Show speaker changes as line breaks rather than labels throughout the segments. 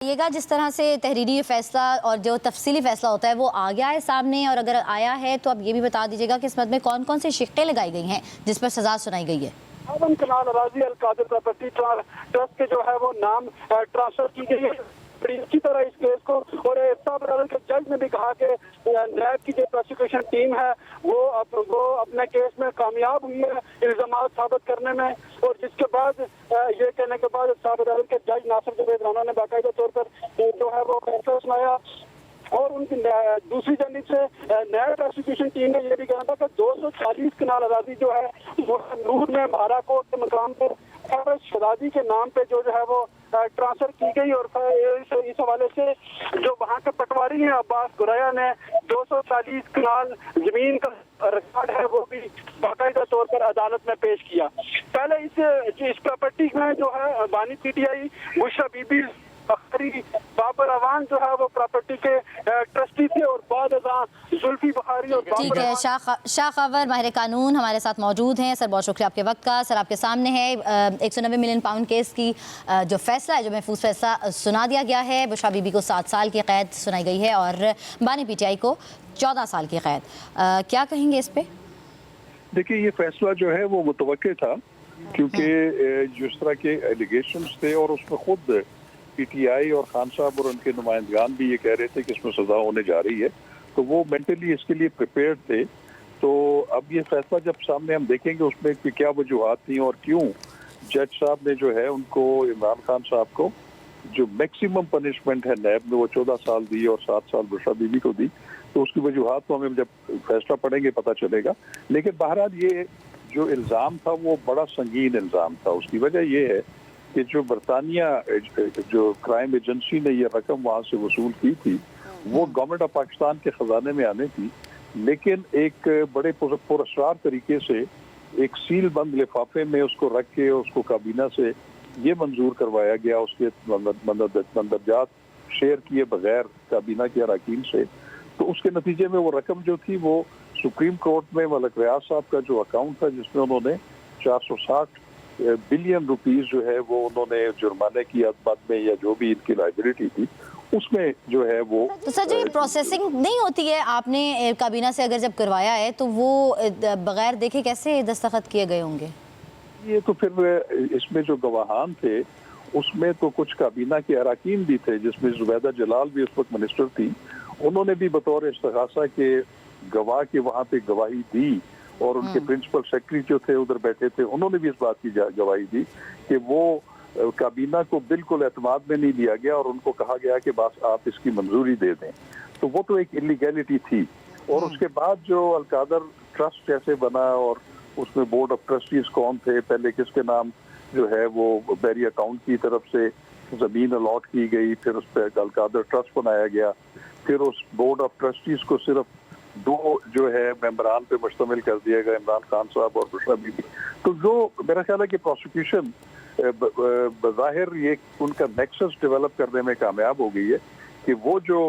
बताइएगा जिस तरह से तहरीरी फैसला और जो तफसीली फैसला होता है वो आ गया है सामने, और अगर आया है तो अब ये भी बता दीजिएगा कि इस मद में कौन कौन सी शिक्कें लगाई गई हैं जिस पर सजा सुनाई गई है।
कनाल अराजी अल-कादिर प्रॉपर्टी ट्रस्ट के जो है वो नाम ट्रांसफर की गई है बड़ी अच्छी तरह इस केस को। और सब अदालत के जज ने भी कहा कि नैब की जो प्रोसिक्यूशन टीम है वो अपने केस में कामयाब हुई है इल्जाम साबित करने में। और जिसके बाद ये कहने के बाद सब अदालत के जज नासिर जवेद राना ने बाकायदा तौर पर जो है वो फैसला सुनाया। और उनकी दूसरी जानिब से नया प्रोसिक्यूशन टीम ने यह भी कहा था कि 240 कनाल आज़ादी जो है वो नूर में भारा कोट के मकाम पर शदादी के नाम पे जो है वो ट्रांसफर की गई। और इस हवाले से जो वहाँ के पटवारी हैं अब्बास गुरैया ने 240 कनाल जमीन का रिकॉर्ड है वो भी बाकायदा तौर पर अदालत में पेश किया। पहले इस प्रॉपर्टी में जो है बानी पीटीआई बुशरा बीबी बाबर अवान जो है वो प्रॉपर्टी के ट्रस्टी थे और बाद जुल्फी बुखारी और
ठीक है, शाह खबर माहिर कानून हमारे साथ मौजूद हैं। सर बहुत शुक्रिया आपके वक्त का। सर आपके सामने है 190 मिलियन पाउंड केस की जो फैसला है, जो महफूज फैसला सुना दिया गया है। बुशरा बीबी को 7 साल की कैद सुनाई गई है और बानी पीटीआई को 14 साल की कैद। क्या कहेंगे इस पे?
देखिए, ये फैसला जो है वो मुतवक्के था, क्योंकि जिस तरह के एलिगेशंस थे और उसमें खुद पीटीआई और खान साहब और उनके नुमाइंदगान भी ये कह रहे थे कि इसमें सजा होने जा रही है, तो वो मेंटली इसके लिए प्रिपेयर्ड थे। तो अब ये फैसला जब सामने हम देखेंगे उसमें कि क्या वजूहात थी और क्यों जज साहब ने जो है उनको, इमरान खान साहब को जो मैक्सिमम पनिशमेंट है नैब में वो 14 साल दी और 7 साल बुशरा बीबी को दी, तो उसकी वजूहात तो हमें जब फैसला पढ़ेंगे पता चलेगा। लेकिन बहरहाल ये जो इल्ज़ाम था वो बड़ा संगीन इल्ज़ाम था। उसकी वजह ये है कि जो बरतानिया जो क्राइम एजेंसी ने ये रकम वहाँ से वसूल की थी वो गवर्नमेंट ऑफ पाकिस्तान के खजाने में आने थी, लेकिन एक बड़े पुरस्कार तरीके से एक सील बंद लिफाफे में उसको रख के उसको काबीना से ये मंजूर करवाया गया, उसके मंदरजात शेयर किए बगैर काबीना के अरकान से। तो उसके नतीजे में वो रकम जो थी वो सुप्रीम कोर्ट में मलिक रियाज साहब का जो अकाउंट था जिसमें उन्होंने 460 बिलियन रुपीस जो है वो उन्होंने जुर्माने की अदमत में या जो भी इनकी लाइबिलिटी थी उसमें जो है वो। तो
सर, जो प्रोसेसिंग नहीं होती है, आपने काबीना से अगर जब करवाया है तो वो बगैर देखे कैसे दस्तखत किए गए होंगे?
ये तो फिर इसमें जो गवाहान थे उसमें तो कुछ काबीना के अरकान भी थे, जिसमें जुबैदा जलाल भी उस वक्त मिनिस्टर थी। उन्होंने भी बतौर इस्तगासा के गवाह के वहाँ पे गवाही दी और उनके प्रिंसिपल सेक्रेटरी जो थे उधर बैठे थे, उन्होंने भी इस बात की गवाही दी कि वो काबीना को बिल्कुल एतमाद में नहीं लिया गया और उनको कहा गया कि बस आप इसकी मंजूरी दे दें। तो वो तो एक इलीगैलिटी थी। और उसके बाद जो अल-कादर ट्रस्ट कैसे बना और उसमें बोर्ड ऑफ ट्रस्टीज कौन थे, पहले किसके नाम जो है वो बैरी अकाउंट की तरफ से जमीन अलॉट की गई, फिर उस पर अल-कादर ट्रस्ट बनाया गया, फिर उस बोर्ड ऑफ ट्रस्टीज को सिर्फ 2 जो है मेंबरान पे मुश्तमिल कर दिया गया, इमरान खान साहब और बुशरा बीबी। तो जो मेरा ख्याल है कि प्रोसिक्यूशन बज़ाहिर ये उनका नेक्सस डेवलप करने में कामयाब हो गई है कि वो जो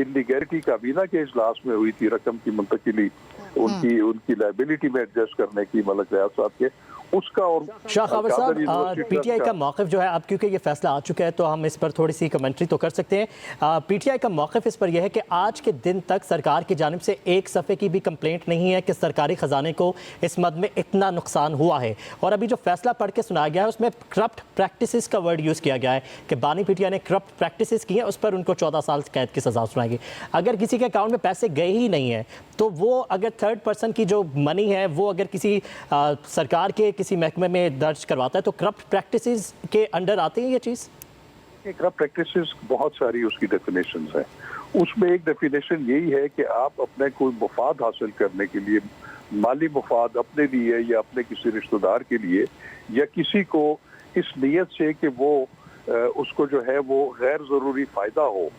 इलीगैलिटी काबीना के इजलास में हुई थी रकम की मुंतकिली उनकी लाइबिलिटी में एडजस्ट करने की मलिक रियाज साहब के, उसका। और
शाह खबर साहब, पीटीआई का मौक़िफ़ जो है, अब क्योंकि ये फैसला आ चुका है तो हम इस पर थोड़ी सी कमेंट्री तो कर सकते हैं। पीटीआई का मौक़िफ़ इस पर यह है कि आज के दिन तक सरकार की जानिब से एक सफ़े की भी कंप्लेंट नहीं है कि सरकारी ख़जाने को इस मद में इतना नुकसान हुआ है। और अभी जो फैसला पढ़ के सुनाया गया है उसमें करप्ट प्रैक्टिसेस का वर्ड यूज़ किया गया है कि बानी पीटीआई ने करप्ट प्रैक्टिसेस की हैं, उस पर उनको 14 साल कैद की सज़ा सुनाएगी। अगर किसी के अकाउंट में पैसे गए ही नहीं है तो वो अगर थर्ड पर्सन की जो मनी है वो अगर किसी सरकार के किसी महकमे में दर्ज करवाता है तो करप्ट प्रैक्टिसेस के अंडर आती है ये चीज़?
करप्ट प्रैक्टिसेस बहुत सारी उसकी डेफिनेशंस हैं। उसमें एक डेफिनेशन यही है कि आप अपने कोई मुफाद हासिल करने के लिए, माली मुफाद अपने लिए या अपने किसी रिश्तेदार के लिए या किसी को इस नीयत से कि वो उसको जो है वो गैर ज़रूरी फ़ायदा हो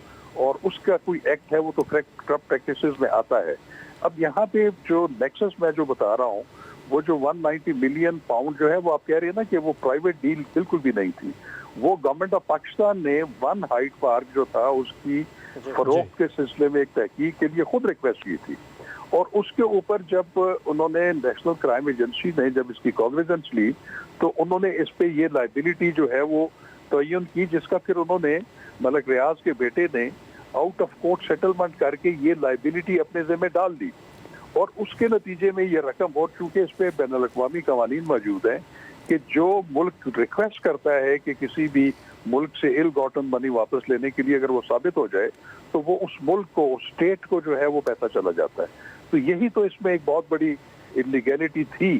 और उसका कोई एक्ट है वो तो करप्ट प्रैक्टिसेस में आता है। अब यहाँ पे जो नेक्सस मैं जो बता रहा हूँ वो जो 190 मिलियन पाउंड जो है वो आप कह रहे हैं ना कि वो प्राइवेट डील बिल्कुल भी नहीं थी। वो गवर्नमेंट ऑफ पाकिस्तान ने वन हाइट पार्क जो था उसकी फरोख्त के सिलसिले में एक तहकीक के लिए खुद रिक्वेस्ट की थी और उसके ऊपर जब उन्होंने नेशनल क्राइम एजेंसी ने जब इसकी कॉग्निजेंस ली तो उन्होंने इस पे ये लाइबिलिटी जो है वो तयन की, जिसका फिर उन्होंने मलिक रियाज के बेटे ने आउट ऑफ कोर्ट सेटलमेंट करके ये लाइबिलिटी अपने ज़िम्मे डाल दी और उसके नतीजे में ये रकम, और चूंकि इस पे बैनुल अक़वामी कवानीन मौजूद हैं कि जो मुल्क रिक्वेस्ट करता है कि किसी भी मुल्क से इल गॉटन मनी वापस लेने के लिए अगर वो साबित हो जाए तो वो उस मुल्क को, उस स्टेट को जो है वो पैसा चला जाता है। तो यही तो इसमें एक बहुत बड़ी इलीगैलिटी थी